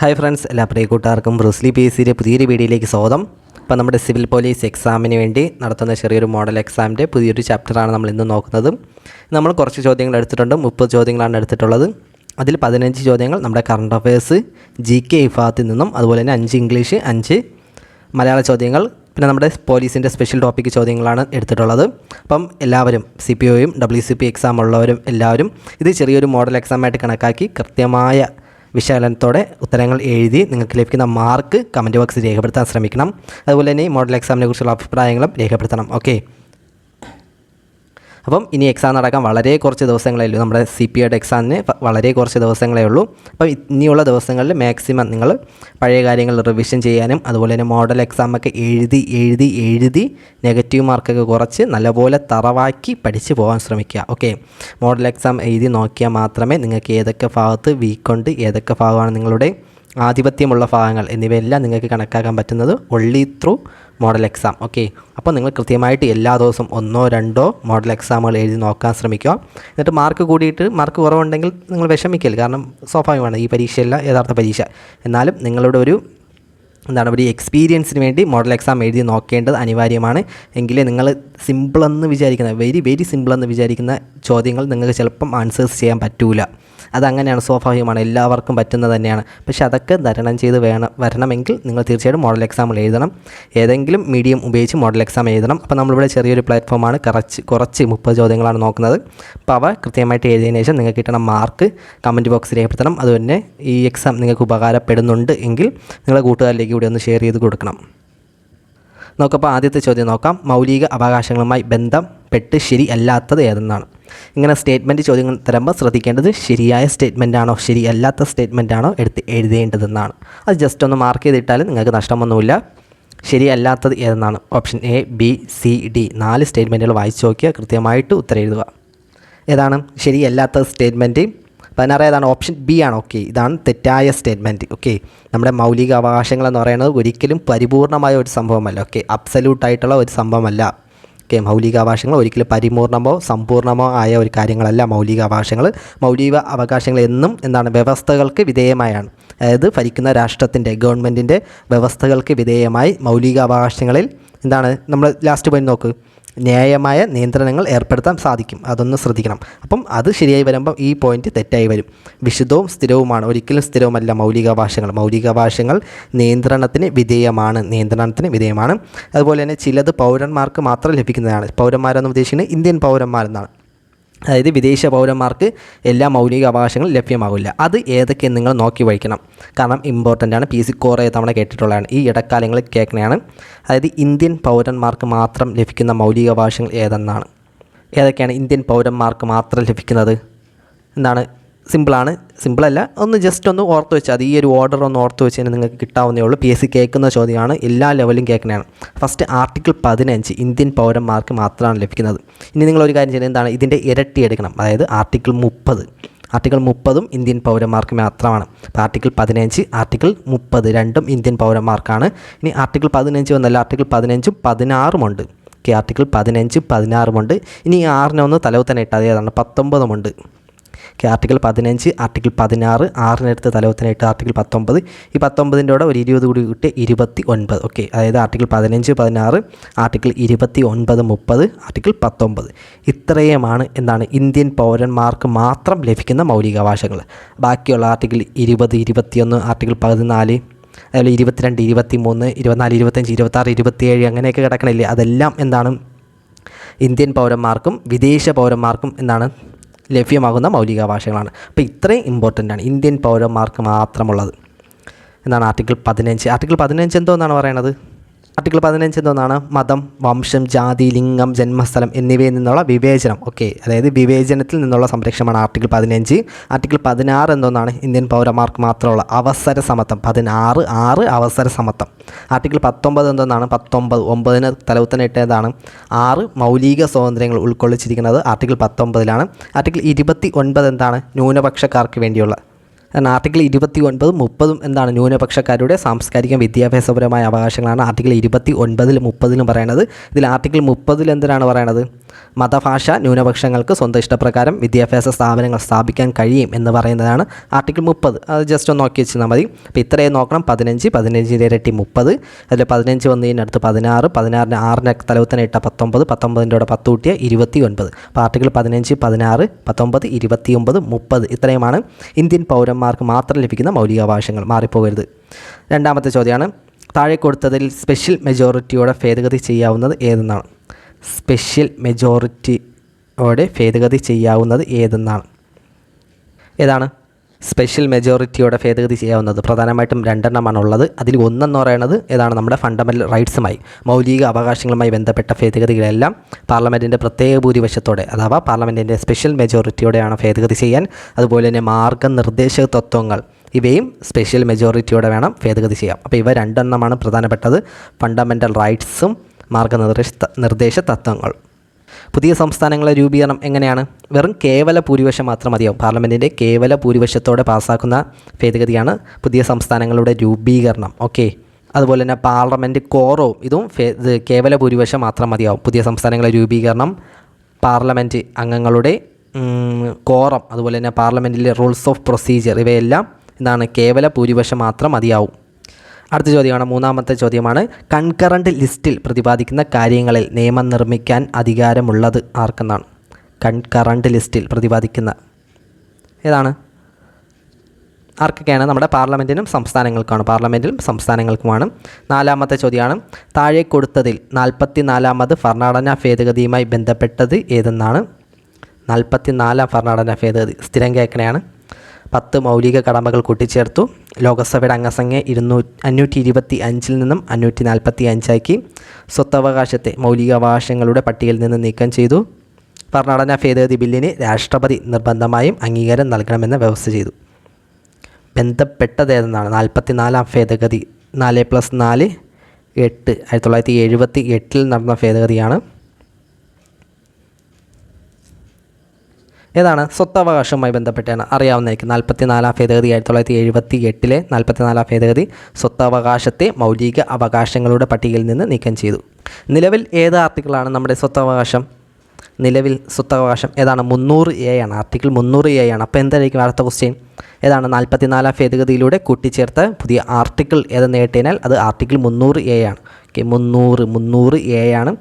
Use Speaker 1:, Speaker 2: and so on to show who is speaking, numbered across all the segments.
Speaker 1: Hi friends, എല്ലാ പ്രിയ കൂട്ടുകാർക്കും Bruce Lee PSCയുടെ പുതിയൊരു വീഡിയോയിലേക്ക് സ്വാഗതം. അപ്പോൾ നമ്മുടെ സിവിൽ പോലീസ് എക്സാമിന് വേണ്ടി നടത്തുന്ന ചെറിയൊരു മോഡൽ എക്സാമിൻ്റെ പുതിയൊരു ചാപ്റ്ററാണ് നമ്മൾ ഇന്ന് നോക്കുന്നത്. നമ്മൾ കുറച്ച് ചോദ്യങ്ങൾ എടുത്തിട്ടുണ്ട്. 30 ചോദ്യങ്ങളാണ് എടുത്തിട്ടുള്ളത്. അതിൽ 15 ചോദ്യങ്ങൾ നമ്മുടെ കറണ്ട് അഫയേഴ്സ്, GK വിഭാഗത്തിൽ നിന്നും, അതുപോലെ തന്നെ 5 ഇംഗ്ലീഷ്, 5 മലയാള ചോദ്യങ്ങൾ, പിന്നെ നമ്മുടെ പോലീസിൻ്റെ സ്പെഷ്യൽ ടോപ്പിക് ചോദ്യങ്ങളാണ് എടുത്തിട്ടുള്ളത്. അപ്പം എല്ലാവരും CPOയും WCP എക്സാം ഉള്ളവരും എല്ലാവരും ഇത് ചെറിയൊരു മോഡൽ എക്സാമായിട്ട് കണക്കാക്കി കൃത്യമായ വിശകലനത്തോടെ ഉത്തരങ്ങൾ എഴുതി നിങ്ങൾക്ക് ലഭിക്കുന്ന മാർക്ക് കമൻറ്റ് ബോക്സിൽ രേഖപ്പെടുത്താൻ ശ്രമിക്കണം. അതുപോലെ തന്നെ ഈ മോഡൽ എക്സാമിനെ കുറിച്ചുള്ള അഭിപ്രായങ്ങളും രേഖപ്പെടുത്തണം. ഓക്കെ, അപ്പം ഇനി എക്സാം നടക്കാൻ വളരെ കുറച്ച് ദിവസങ്ങളേ ഉള്ളൂ. നമ്മുടെ CPOയുടെ എക്സാമിന് വളരെ കുറച്ച് ദിവസങ്ങളേ ഉള്ളൂ. അപ്പോൾ ഇനിയുള്ള ദിവസങ്ങളിൽ മാക്സിമം നിങ്ങൾ പഴയ കാര്യങ്ങൾ റിവിഷൻ ചെയ്യാനും, അതുപോലെ തന്നെ മോഡൽ എക്സാമൊക്കെ എഴുതി നെഗറ്റീവ് മാർക്കൊക്കെ കുറച്ച് നല്ലപോലെ തറവാക്കി പഠിച്ച് പോകാൻ ശ്രമിക്കുക. ഓക്കെ, മോഡൽ എക്സാം എഴുതി നോക്കിയാൽ മാത്രമേ നിങ്ങൾക്ക് ഏതൊക്കെ ഭാഗത്ത് വീക്കുണ്ട്, ഏതൊക്കെ ഭാഗമാണ് നിങ്ങളുടെ ആധിപത്യമുള്ള ഭാഗങ്ങൾ എന്നിവയെല്ലാം നിങ്ങൾക്ക് കണക്കാക്കാൻ പറ്റുന്നത് only through model exam. Okay, അപ്പോൾ നിങ്ങൾ കൃത്യമായിട്ട് എല്ലാ ദിവസവും 1-2 മോഡൽ എക്സാമുകൾ എഴുതി നോക്കാൻ ശ്രമിക്കുക. എന്നിട്ട് മാർക്ക് കൂടിയിട്ട് മാർക്ക് കുറവുണ്ടെങ്കിൽ നിങ്ങൾ വിഷമിക്കരുത്. കാരണം സ്വാഭാവികമാണ്, ഈ പരീക്ഷയല്ല യഥാർത്ഥ പരീക്ഷ. എന്നാലും നിങ്ങളുടെ ഒരു എക്സ്പീരിയൻസിന് വേണ്ടി മോഡൽ എക്സാം എഴുതി നോക്കേണ്ടത് അനിവാര്യമാണ്. എങ്കിലേ നിങ്ങൾ സിമ്പിളെന്ന് വിചാരിക്കുന്ന വെരി സിമ്പിളെന്ന് വിചാരിക്കുന്ന ചോദ്യങ്ങൾ നിങ്ങൾക്ക് ചിലപ്പം ആൻസേഴ്സ് ചെയ്യാൻ പറ്റൂല. അതങ്ങനെയാണ്, സ്വാഭാവികമാണ്, എല്ലാവർക്കും പറ്റുന്നത് തന്നെയാണ്. പക്ഷേ അതൊക്കെ തരണം ചെയ്ത് വരണമെങ്കിൽ നിങ്ങൾ തീർച്ചയായിട്ടും മോഡൽ എക്സാമിൽ എഴുതണം. ഏതെങ്കിലും മീഡിയം ഉപയോഗിച്ച് മോഡൽ എക്സാം എഴുതണം. അപ്പോൾ നമ്മളിവിടെ ചെറിയൊരു പ്ലാറ്റ്ഫോമാണ്, കുറച്ച് 30 ചോദ്യങ്ങളാണ് നോക്കുന്നത്. അപ്പോൾ അവ കൃത്യമായിട്ട് എഴുതിയതിനു ശേഷം നിങ്ങൾക്ക് കിട്ടുന്ന മാർക്ക് കമൻറ്റ് ബോക്സിൽ രേഖപ്പെടുത്തണം. അതുതന്നെ ഈ എക്സാം നിങ്ങൾക്ക് ഉപകാരപ്പെടുന്നുണ്ട് എങ്കിൽ നിങ്ങളുടെ കൂട്ടുകാരിലേക്ക് കൂടി ഒന്ന് ഷെയർ ചെയ്ത് കൊടുക്കണം. നോക്കപ്പോൾ ആദ്യത്തെ ചോദ്യം നോക്കാം. മൗലിക അവകാശങ്ങളുമായി ബന്ധപ്പെട്ട് ശരി അല്ലാത്തത് ഏതെന്നാണ്. ഇങ്ങനെ സ്റ്റേറ്റ്മെൻറ്റ് ചോദ്യങ്ങൾ തരുമ്പോൾ ശ്രദ്ധിക്കേണ്ടത് ശരിയായ സ്റ്റേറ്റ്മെൻറ്റാണോ ശരിയല്ലാത്ത സ്റ്റേറ്റ്മെൻറ്റാണോ എഴുതേണ്ടതെന്നാണ്. അത് ജസ്റ്റ് ഒന്ന് മാർക്ക് ചെയ്തിട്ടാൽ നിങ്ങൾക്ക് നഷ്ടമൊന്നുമില്ല. ശരിയല്ലാത്തത് ഏതെന്നാണ്. Option A, B, C, D 4 സ്റ്റേറ്റ്മെൻറ്റുകൾ വായിച്ച് നോക്കിയാൽ കൃത്യമായിട്ട് ഉത്തരം എഴുതുക. ഏതാണ് ശരിയല്ലാത്ത സ്റ്റേറ്റ്മെൻറ്റ്? 16 ഏതാണ്? ഓപ്ഷൻ B ആണ്. ഓക്കെ, ഇതാണ് തെറ്റായ സ്റ്റേറ്റ്മെൻറ്റ്. ഓക്കെ, നമ്മുടെ മൗലിക അവകാശങ്ങൾ എന്ന് പറയുന്നത് ഒരിക്കലും പരിപൂർണമായ ഒരു സംഭവമല്ല. ഓക്കെ, അബ്സല്യൂട്ടായിട്ടുള്ള ഒരു സംഭവമല്ല. ഓക്കെ, മൗലിക അവകാശങ്ങൾ ഒരിക്കലും പരിപൂർണമോ സമ്പൂർണ്ണമോ ആയ ഒരു കാര്യങ്ങളല്ല മൗലിക അവകാശങ്ങൾ. മൗലിക അവകാശങ്ങൾ എന്നും വ്യവസ്ഥകൾക്ക് വിധേയമായാണ്. അതായത് ഭരിക്കുന്ന രാഷ്ട്രത്തിൻ്റെ ഗവൺമെൻറ്റിൻ്റെ വ്യവസ്ഥകൾക്ക് വിധേയമായി മൗലിക അവകാശങ്ങളിൽ നമ്മൾ ലാസ്റ്റ് പോയിന്റ് നോക്ക്, ന്യായമായ നിയന്ത്രണങ്ങൾ ഏർപ്പെടുത്താൻ സാധിക്കും. അതൊന്ന് ശ്രദ്ധിക്കണം. അപ്പം അത് ശരിയായി വരുമ്പം ഈ പോയിന്റ് തെറ്റായി വരും. വിശുദ്ധവും സ്ഥിരവുമാണ്, ഒരിക്കലും സ്ഥിരവുമല്ല മൗലികാവകാശങ്ങൾ നിയന്ത്രണത്തിന് വിധേയമാണ്. അതുപോലെ തന്നെ ചിലത് പൗരന്മാർക്ക് മാത്രം ലഭിക്കുന്നതാണ്. പൗരന്മാരെന്ന് ഉദ്ദേശിക്കുന്നത് ഇന്ത്യൻ പൗരന്മാരെന്നാണ്. അതായത് വിദേശ പൗരന്മാർക്ക് എല്ലാ മൗലിക അവകാശങ്ങളും ലഭ്യമാകില്ല. അത് ഏതൊക്കെ നിങ്ങൾ നോക്കി വയ്ക്കണം. കാരണം ഇമ്പോർട്ടൻ്റ് ആണ്. PSC കുറേ തവണ കേട്ടിട്ടുള്ളതാണ്, ഈ ഇടക്കാലങ്ങളിൽ കേൾക്കണതാണ്. അതായത് ഇന്ത്യൻ പൗരന്മാർക്ക് മാത്രം ലഭിക്കുന്ന മൗലിക അവകാശങ്ങൾ ഏതൊക്കെയാണ് ഇന്ത്യൻ പൗരന്മാർക്ക് മാത്രം ലഭിക്കുന്നത്? സിമ്പിളല്ല, ഒന്ന് ജസ്റ്റ് ഒന്ന് ഓർത്ത് വെച്ചാൽ അത് ഈ ഒരു ഓർഡർ ഒന്ന് ഓർത്ത് വെച്ച് കഴിഞ്ഞാൽ നിങ്ങൾക്ക് കിട്ടാവുന്നേ ഉള്ളൂ. PSC കേൾക്കുന്ന ചോദ്യമാണ്, എല്ലാ ലെവലും കേൾക്കുന്നതാണ്. ഫസ്റ്റ് ആർട്ടിക്കിൾ 15 ഇന്ത്യൻ പൗരന്മാർക്ക് മാത്രമാണ് ലഭിക്കുന്നത്. ഇനി നിങ്ങളൊരു കാര്യം ചെയ്യുന്നത് ഇതിൻ്റെ ഇരട്ടി എടുക്കണം. അതായത് ആർട്ടിക്കിൾ 30 ഇന്ത്യൻ പൗരന്മാർക്ക് മാത്രമാണ്. അപ്പോൾ ആർട്ടിക്കിൾ 15, ആർട്ടിക്കിൾ 30 രണ്ടും ഇന്ത്യൻ പൗരന്മാർക്കാണ്. ഇനി ആർട്ടിക്കിൾ 15 വന്നല്ല, ആർട്ടിക്കിൾ 15ഉം 16ഉം ഉണ്ട്. ഓക്കെ, ആർട്ടിക്കിൾ 15, 16 ഉണ്ട്. ഇനി 6നെ ഒന്ന് തലവുത്തന്നെ ഇട്ട് അതേതാണ് 19 ഉണ്ട്. ആർട്ടിക്കിൾ 15, ആർട്ടിക്കിൾ 16, 6-നെടുത്ത് തലവത്തിനായിട്ട് ആർട്ടിക്കിൾ 19, ഈ 19ൻ്റെ കൂടെ ഒരു 20 കൂടി കിട്ടി 29. ഓക്കെ, അതായത് ആർട്ടിക്കിൾ 15, 16, ആർട്ടിക്കിൾ 29, 30, ആർട്ടിക്കിൾ 19 ഇത്രയുമാണ് ഇന്ത്യൻ പൗരന്മാർക്ക് മാത്രം ലഭിക്കുന്ന മൗലികാവകാശങ്ങൾ. ബാക്കിയുള്ള ആർട്ടിക്കിൾ 20, 21, ആർട്ടിക്കിൾ 14, അതുപോലെ 22, 23, 24, 25, 26, 27 അങ്ങനെയൊക്കെ കിടക്കണില്ലേ, അതെല്ലാം ഇന്ത്യൻ പൗരന്മാർക്കും വിദേശ പൗരന്മാർക്കും ലഭ്യമാകുന്ന മൗലികാവകാശങ്ങളാണ്. അപ്പോൾ ഇത്രയും ഇമ്പോർട്ടൻ്റ് ആണ് ഇന്ത്യൻ പൗരന്മാർക്ക് മാത്രമുള്ളത്. ആർട്ടിക്കിൾ 15. ആർട്ടിക്കിൾ 15 എന്തോന്നാണ് പറയണത്? ആർട്ടിക്കിൾ 15 എന്തോന്നാണ്? മതം, വംശം, ജാതി, ലിംഗം, ജന്മസ്ഥലം എന്നിവയിൽ നിന്നുള്ള വിവേചനം. ഓക്കെ, അതായത് വിവേചനത്തിൽ നിന്നുള്ള സംരക്ഷണമാണ് ആർട്ടിക്കിൾ 15. ആർട്ടിക്കിൾ 16 എന്തോന്നാണ്? ഇന്ത്യൻ പൗരന്മാർക്ക് മാത്രമുള്ള അവസര സമത്വം. 16 അവസര സമത്വം. ആർട്ടിക്കിൾ 19 എന്തോന്നാണ്? 9ന് തലവുത്തനിട്ട് 6 മൗലിക സ്വാതന്ത്ര്യങ്ങൾ ഉൾക്കൊള്ളിച്ചിരിക്കുന്നത് ആർട്ടിക്കിൾ 19ലാണ്. ആർട്ടിക്കിൾ 29 ന്യൂനപക്ഷക്കാർക്ക് വേണ്ടിയുള്ള. ആർട്ടിക്കിൾ 29, 30 ന്യൂനപക്ഷക്കാരുടെ സാംസ്കാരിക വിദ്യാഭ്യാസപരമായ അവകാശങ്ങളാണ് ആർട്ടിക്കിൾ 29, 30 പറയുന്നത്. ഇതിൽ ആർട്ടിക്കിൾ 30 എന്തിനാണ് പറയണത്? മതഭാഷ ന്യൂനപക്ഷങ്ങൾക്ക് സ്വന്തം ഇഷ്ടപ്രകാരം വിദ്യാഭ്യാസ സ്ഥാപനങ്ങൾ സ്ഥാപിക്കാൻ കഴിയും എന്ന് പറയുന്നതാണ് ആർട്ടിക്കിൾ 30. അത് ജസ്റ്റ് ഒന്ന് നോക്കി വെച്ചാൽ മതി. അപ്പോൾ ഇത്രയും നോക്കണം. 15 ഇരട്ടി 30, അതിൽ 15 വന്നതിനടുത്ത് 16, 16 6 തലവുത്തനെ ഇട്ട 19, 19 10 കൂട്ടിയ 29. അപ്പോൾ ആർട്ടിക്കിൾ 15, 16, 19, 29, 30 ഇത്രയുമാണ് ഇന്ത്യൻ പൗരന്മാർക്ക് മാത്രം ലഭിക്കുന്ന മൗലികാവകാശങ്ങൾ. മാറിപ്പോകരുത്. രണ്ടാമത്തെ ചോദ്യമാണ്, താഴെ കൊടുത്തതിൽ സ്പെഷ്യൽ മെജോറിറ്റിയോടെ ഭേദഗതി ചെയ്യാവുന്നത് ഏതെന്നാണ്? സ്പെഷ്യൽ മെജോറിറ്റിയോടെ ഭേദഗതി ചെയ്യാവുന്നത് ഏതെന്നാണ്? ഏതാണ് സ്പെഷ്യൽ മെജോറിറ്റിയോടെ ഭേദഗതി ചെയ്യാവുന്നത്? പ്രധാനമായിട്ടും 2 എണ്ണമാണ് ഉള്ളത്. അതിൽ ഒന്നെന്ന് പറയുന്നത് ഏതാണ്? നമ്മുടെ ഫണ്ടമെൻ്റൽ റൈറ്റ്സുമായി മൗലിക അവകാശങ്ങളുമായി ബന്ധപ്പെട്ട ഭേദഗതികളെല്ലാം പാർലമെൻറ്റിൻ്റെ പ്രത്യേക ഭൂരിപക്ഷത്തോടെ അഥവാ പാർലമെൻറ്റിൻ്റെ സ്പെഷ്യൽ മെജോറിറ്റിയോടെയാണ് ഭേദഗതി ചെയ്യാൻ. അതുപോലെ തന്നെ മാർഗ്ഗനിർദ്ദേശക തത്വങ്ങൾ ഇവയും സ്പെഷ്യൽ മെജോറിറ്റിയോടെ വേണം ഭേദഗതി ചെയ്യാം. അപ്പോൾ ഇവ 2 എണ്ണമാണ് പ്രധാനപ്പെട്ടത്, ഫണ്ടമെൻ്റൽ റൈറ്റ്സും മാർഗ്ഗനിർദ്ദേശ തത്വങ്ങൾ. പുതിയ സംസ്ഥാനങ്ങളെ രൂപീകരണം എങ്ങനെയാണ്? വെറും കേവല ഭൂരിപക്ഷം മാത്രം മതിയാവും. പാർലമെൻറ്റിൻ്റെ കേവല ഭൂരിപക്ഷത്തോടെ പാസ്സാക്കുന്ന ഭേദഗതിയാണ് പുതിയ സംസ്ഥാനങ്ങളുടെ രൂപീകരണം. ഓക്കെ. അതുപോലെ തന്നെ പാർലമെൻറ്റ് കോറവും ഇതും കേവല ഭൂരിപക്ഷം മാത്രം മതിയാവും. പുതിയ സംസ്ഥാനങ്ങളെ രൂപീകരണം, പാർലമെൻറ്റ് അംഗങ്ങളുടെ കോറം, അതുപോലെ തന്നെ പാർലമെൻറ്റിലെ റൂൾസ് ഓഫ് പ്രൊസീജിയർ ഇവയെല്ലാം എന്താണ്? കേവല ഭൂരിപക്ഷം മാത്രം മതിയാവും. അടുത്ത ചോദ്യമാണ്, മൂന്നാമത്തെ ചോദ്യമാണ്, കൺകറൻറ്റ് ലിസ്റ്റിൽ പ്രതിപാദിക്കുന്ന കാര്യങ്ങളിൽ നിയമം നിർമ്മിക്കാൻ അധികാരമുള്ളത് ആർക്കെന്നാണ്? കൺകറൻറ്റ് ലിസ്റ്റിൽ പ്രതിപാദിക്കുന്ന ഏതാണ്? ആർക്കൊക്കെയാണ്? നമ്മുടെ പാർലമെൻറ്റിനും സംസ്ഥാനങ്ങൾക്കാണ്. പാർലമെൻറ്റിലും സംസ്ഥാനങ്ങൾക്കുമാണ്. നാലാമത്തെ ചോദ്യമാണ്, താഴെ കൊടുത്തതിൽ 44ാമത് ഭരണഘടനാ ഭേദഗതിയുമായി ബന്ധപ്പെട്ടത് ഏതെന്നാണ്? 44ാം ഭരണഘടനാ ഭേദഗതി സ്ഥിരം കേൾക്കണയാണ്. 10 മൗലിക കടമകൾ കൂട്ടിച്ചേർത്തു. ലോകസഭയുടെ അംഗസംഖ്യ 525 നിന്നും 545 സ്വത്തവകാശത്തെ മൗലികാവകാശങ്ങളുടെ പട്ടികയിൽ നിന്ന് നീക്കം ചെയ്തു. ഭരണഘടനാ ഭേദഗതി ബില്ലിന് രാഷ്ട്രപതി നിർബന്ധമായും അംഗീകാരം നൽകണമെന്ന് വ്യവസ്ഥ ചെയ്തു. ബന്ധപ്പെട്ടത് ഏതെന്നാണ്? 44ാം ഭേദഗതി 4+4 8 1978 നടന്ന ഭേദഗതിയാണ്. ഏതാണ്? സ്വത്തവകാശവുമായി ബന്ധപ്പെട്ടാണ്. അറിയാവുന്നതായിരിക്കും. 44ാം ഭേദഗതി 1978 44ാം ഭേദഗതി സ്വത്തവകാശത്തെ മൗലിക അവകാശങ്ങളുടെ പട്ടികയിൽ നിന്ന് നീക്കം ചെയ്തു. നിലവിൽ ഏത് ആർട്ടിക്കിളാണ് നമ്മുടെ സ്വത്തവകാശം? നിലവിൽ സ്വത്തവകാശം ഏതാണ്? 300A ആണ്. ആർട്ടിക്കിൾ 300A ആണ്. അപ്പോൾ എന്തായിരിക്കും അടുത്ത ക്വസ്റ്റ്യൻ? ഏതാണ്? 44ാം ഭേദഗതിയിലൂടെ കൂട്ടിച്ചേർത്ത പുതിയ ആർട്ടിക്കിൾ ഏതെന്ന് കേട്ടുകഴിഞ്ഞാൽ അത് ആർട്ടിക്കിൾ 300A ആണ്. ഓക്കെ, 300A ആണ്.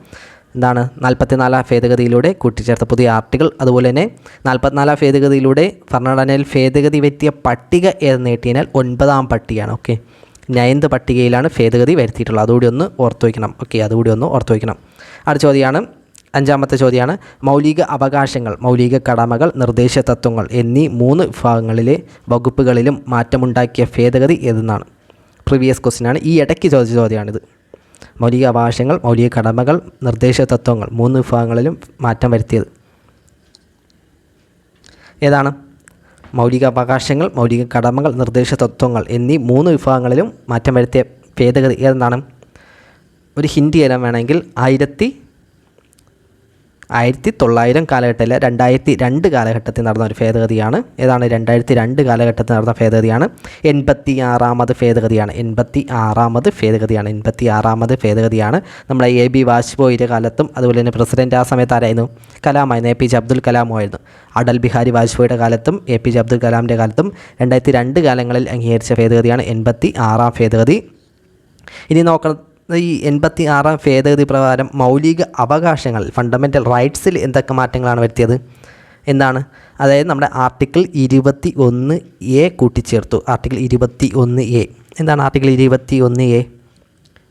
Speaker 1: എന്താണ്? 44ാം ഭേദഗതിയിലൂടെ കൂട്ടിച്ചേർത്ത പുതിയ ആർട്ടിക്കിൾ. അതുപോലെ തന്നെ 44ാം ഭേദഗതിയിലൂടെ ഭരണഘടനയിൽ ഭേദഗതി വരുത്തിയ പട്ടിക ഏതെന്ന് കേട്ടുകഴിഞ്ഞാൽ 9ാം പട്ടികയാണ്. ഓക്കെ, 9th പട്ടികയിലാണ് ഭേദഗതി വരുത്തിയിട്ടുള്ളത്. അതുകൂടി ഒന്ന് ഓർത്ത് വയ്ക്കണം. ഓക്കെ, അതുകൂടി ഒന്ന് ഓർത്ത് വയ്ക്കണം. അടുത്ത ചോദ്യമാണ്, 5ാമത്തെ ചോദ്യമാണ്, മൗലിക അവകാശങ്ങൾ, മൗലിക കടമകൾ, നിർദ്ദേശ തത്വങ്ങൾ എന്നീ 3 വിഭാഗങ്ങളിലെ വകുപ്പുകളിലും മാറ്റമുണ്ടാക്കിയ ഭേദഗതി ഏതെന്നാണ്? പ്രീവിയസ് ക്വസ്റ്റ്യനാണ്. ഈ ഇടയ്ക്ക് ചോദിച്ച ചോദ്യമാണിത്. മൗലിക അവകാശങ്ങൾ, മൗലിക കടമകൾ, നിർദ്ദേശ തത്വങ്ങൾ 3 വിഭാഗങ്ങളിലും മാറ്റം വരുത്തിയത് ഏതാണ്? മൗലിക അവകാശങ്ങൾ, മൗലിക കടമകൾ, നിർദ്ദേശ തത്വങ്ങൾ എന്നീ 3 വിഭാഗങ്ങളിലും മാറ്റം വരുത്തിയ ഭേദഗതി ഏതെന്നാണ്? ഒരു ഹിൻഡ് തരാൻ വേണമെങ്കിൽ 1900 കാലഘട്ടത്തിൽ 2002 കാലഘട്ടത്തിൽ നടന്ന ഒരു ഭേദഗതിയാണ്. ഏതാണ്? 2002 കാലഘട്ടത്തിൽ നടന്ന ഭേദഗതിയാണ്. 86ാമത് ഭേദഗതിയാണ്. 86ാമത് ഭേദഗതിയാണ്. 86ാമത് ഭേദഗതിയാണ്. നമ്മുടെ AB വാജ്പേയിയുടെ കാലത്തും അതുപോലെ തന്നെ പ്രസിഡന്റ് ആ സമയത്ത് ആരായിരുന്നു? കലാമായിരുന്നു. APJ അബ്ദുൽ കലാമായിരുന്നു. അടൽ ബിഹാരി വാജ്പേയിയുടെ കാലത്തും APJ അബ്ദുൽ കലാമിൻ്റെ കാലത്തും 2002 കാലങ്ങളിൽ അംഗീകരിച്ച ഭേദഗതിയാണ് 86ാം ഭേദഗതി. ഇനി നോക്കണം, ഈ 86ാം ഭേദഗതി പ്രകാരം മൗലിക അവകാശങ്ങൾ, ഫണ്ടമെൻ്റൽ റൈറ്റ്സിൽ എന്തൊക്കെ മാറ്റങ്ങളാണ് വരുത്തിയത്? എന്താണ്? അതായത് നമ്മുടെ ആർട്ടിക്കിൾ 21A കൂട്ടിച്ചേർത്തു. ആർട്ടിക്കിൾ 21A എന്താണ്? ആർട്ടിക്കിൾ 21A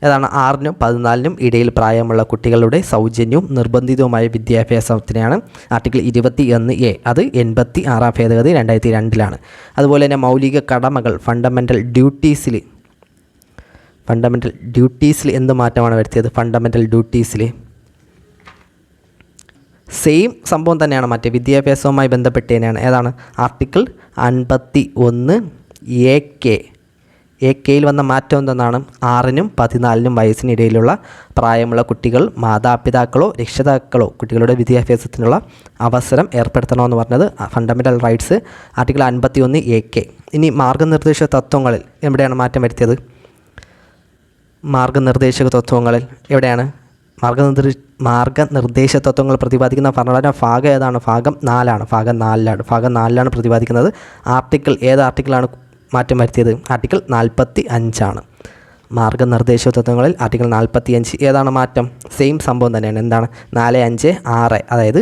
Speaker 1: ഏതാണ്? 6നും 14നും ഇടയിൽ പ്രായമുള്ള കുട്ടികളുടെ സൗജന്യവും നിർബന്ധിതവുമായ വിദ്യാഭ്യാസത്തിനാണ് ആർട്ടിക്കിൾ 21A. അത് 86ാം ഭേദഗതി 2002 അതുപോലെ തന്നെ മൗലിക കടമകൾ, ഫണ്ടമെൻ്റൽ ഡ്യൂട്ടീസിൽ എന്ത് മാറ്റമാണ് വരുത്തിയത്? ഫണ്ടമെൻ്റൽ ഡ്യൂട്ടീസിൽ സെയിം സംഭവം തന്നെയാണ്. മറ്റേ വിദ്യാഭ്യാസവുമായി ബന്ധപ്പെട്ട് തന്നെയാണ്. ഏതാണ്? ആർട്ടിക്കിൾ 51AK വന്ന മാറ്റം എന്തെന്നാണ്? 6നും 14നും വയസ്സിനിടയിലുള്ള പ്രായമുള്ള കുട്ടികൾ മാതാപിതാക്കളോ രക്ഷിതാക്കളോ കുട്ടികളുടെ വിദ്യാഭ്യാസത്തിനുള്ള അവസരം ഏർപ്പെടുത്തണമെന്ന് പറഞ്ഞത് ഫണ്ടമെൻ്റൽ റൈറ്റ്സ് ആർട്ടിക്കിൾ 51AK. ഇനി മാർഗ്ഗനിർദ്ദേശ തത്വങ്ങളിൽ എവിടെയാണ് മാറ്റം വരുത്തിയത്? മാർഗ്ഗനിർദ്ദേശക തത്വങ്ങളിൽ എവിടെയാണ്? മാർഗനിർദ്ദേശ തത്വങ്ങൾ പ്രതിപാദിക്കുന്ന ഭരണഘടന ഭാഗം ഏതാണ്? ഭാഗം 4ആണ്. ഭാഗം 4ലാണ് പ്രതിപാദിക്കുന്നത്. ആർട്ടിക്കിൾ ഏത് ആർട്ടിക്കിളാണ് മാറ്റം വരുത്തിയത്? ആർട്ടിക്കിൾ 45 മാർഗനിർദ്ദേശ തത്വങ്ങളിൽ ആർട്ടിക്കിൾ 45 ഏതാണ് മാറ്റം? സെയിം സംഭവം തന്നെയാണ്. എന്താണ്? 4, 5, 6 അതായത്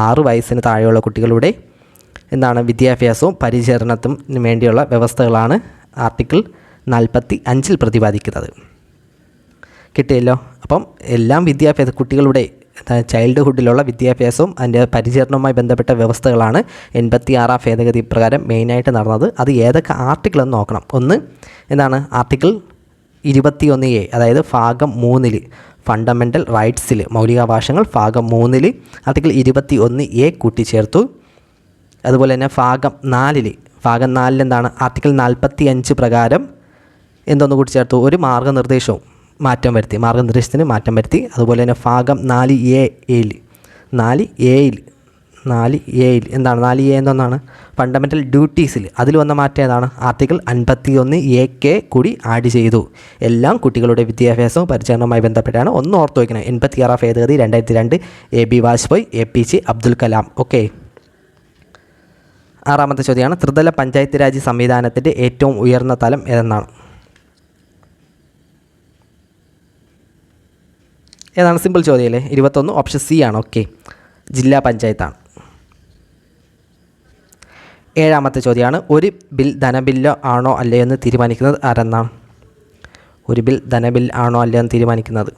Speaker 1: 6 വയസ്സിന് താഴെയുള്ള കുട്ടികളുടെ വിദ്യാഭ്യാസവും പരിചരണത്തിനും വേണ്ടിയുള്ള വ്യവസ്ഥകളാണ് ആർട്ടിക്കിൾ 45 പ്രതിപാദിക്കുന്നത്. കിട്ടിയല്ലോ. അപ്പം എല്ലാം കുട്ടികളുടെ ചൈൽഡ്ഹുഡിലുള്ള വിദ്യാഭ്യാസവും അതിൻ്റെ പരിചരണവുമായി ബന്ധപ്പെട്ട വ്യവസ്ഥകളാണ് 86 ഭേദഗതി പ്രകാരം മെയിനായിട്ട് നടന്നത്. അത് ഏതൊക്കെ ആർട്ടിക്കിൾ എന്ന് നോക്കണം. ഒന്ന് ആർട്ടിക്കിൾ 21A അതായത് ഭാഗം 3 ഫണ്ടമെൻ്റൽ റൈറ്റ്സിൽ മൗലികാവകാശങ്ങൾ ഭാഗം 3 ആർട്ടിക്കിൾ 21A കൂട്ടിച്ചേർത്തു. അതുപോലെ തന്നെ ഭാഗം 4 ആർട്ടിക്കിൾ 45 പ്രകാരം എന്തോന്ന് കൂട്ടിച്ചേർത്തു? ഒരു മാർഗനിർദ്ദേശത്തിന് മാറ്റം വരുത്തി. അതുപോലെ തന്നെ ഭാഗം 4A എന്താണ്? ഫണ്ടമെൻ്റൽ ഡ്യൂട്ടീസിൽ അതിൽ വന്ന മാറ്റം ഏതാണ്? ആർട്ടിക്കിൾ 51A കൂടി ആഡ് ചെയ്തു. എല്ലാം കുട്ടികളുടെ വിദ്യാഭ്യാസവും പരിചരണവുമായി ബന്ധപ്പെട്ടാണ്. ഒന്ന് ഓർത്ത് വയ്ക്കണം. 86 ഭേദഗതി 2002 AB Vajpayee, APJ Abdul Kalam. Okay. 6ാമത്തെ ചോദ്യമാണ് ത്രിതല പഞ്ചായത്ത് രാജ് സംവിധാനത്തിൻ്റെ ഏറ്റവും ഉയർന്ന തലം ഏതെന്നാണ്? ഏതാണ്? സിമ്പിൾ ചോദ്യമല്ലേ. 21 ഓപ്ഷൻ C ആണ്. ഓക്കെ, ജില്ലാ പഞ്ചായത്താണ്. 7ാമത്തെ ചോദ്യമാണ് ഒരു ബിൽ ധനബില്ലോ ആണോ അല്ലയോ എന്ന് തീരുമാനിക്കുന്നത് ആരെന്നാണ്? ഒരു ബിൽ ധനബിൽ ആണോ അല്ലയോ എന്ന് തീരുമാനിക്കുന്നത്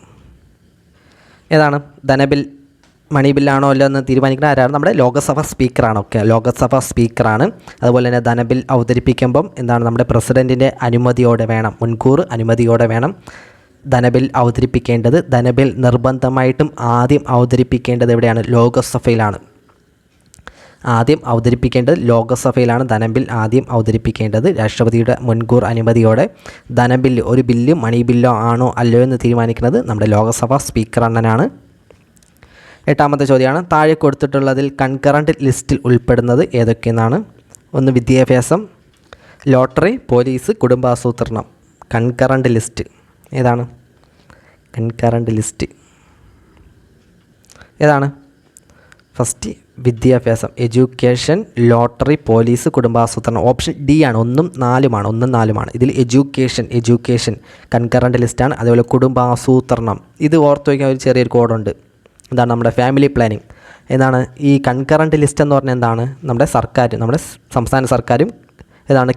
Speaker 1: ഏതാണ്? ധനബിൽ മണി ബില്ലാണോ അല്ലോ എന്ന് തീരുമാനിക്കുന്നത് ആരാണ്? നമ്മുടെ ലോകസഭ സ്പീക്കറാണ്. ഓക്കെ, ലോകസഭ സ്പീക്കറാണ്. അതുപോലെ തന്നെ ധനബിൽ അവതരിപ്പിക്കുമ്പം നമ്മുടെ പ്രസിഡൻറ്റിൻ്റെ അനുമതിയോടെ വേണം, മുൻകൂർ അനുമതിയോടെ വേണം ധനബിൽ അവതരിപ്പിക്കേണ്ടത്. ധനബിൽ നിർബന്ധമായിട്ടും ആദ്യം അവതരിപ്പിക്കേണ്ടത് എവിടെയാണ്? ലോകസഭയിലാണ്. ലോകസഭയിലാണ് ധനബിൽ ആദ്യം അവതരിപ്പിക്കേണ്ടത്. രാഷ്ട്രപതിയുടെ മുൻകൂർ അനുമതിയോടെ ധനബില്ല്, ഒരു ബില്ല് മണി ബില്ലോ ആണോ അല്ലയോ എന്ന് തീരുമാനിക്കുന്നത് നമ്മുടെ ലോകസഭ സ്പീക്കർ അണ്ണനാണ്. 8ാമത്തെ ചോദ്യമാണ് താഴെ കൊടുത്തിട്ടുള്ളതിൽ കൺകറൻറ്റ് ലിസ്റ്റിൽ ഉൾപ്പെടുന്നത് ഏതൊക്കെയെന്നാണ്? ഒന്ന് വിദ്യാഭ്യാസം, ലോട്ടറി, പോലീസ്, കുടുംബാസൂത്രണം. കൺകറൻറ്റ് ലിസ്റ്റ് ഏതാണ്? ഫസ്റ്റ് വിദ്യാഭ്യാസം, എഡ്യൂക്കേഷൻ, ലോട്ടറി, പോലീസ്, കുടുംബാസൂത്രണം. ഓപ്ഷൻ D ആണ്. 1ഉം 4ഉമാണ്. ഇതിൽ എഡ്യൂക്കേഷൻ കൺകറൻറ്റ് ലിസ്റ്റാണ്. അതേപോലെ കുടുംബാസൂത്രണം ഇത് ഓർത്ത് വയ്ക്കാൻ ഒരു ചെറിയൊരു കോഡുണ്ട്. നമ്മുടെ ഫാമിലി പ്ലാനിങ്. ഈ കൺകറൻറ്റ് ലിസ്റ്റ് എന്ന് പറഞ്ഞാൽ നമ്മുടെ സംസ്ഥാന സർക്കാരും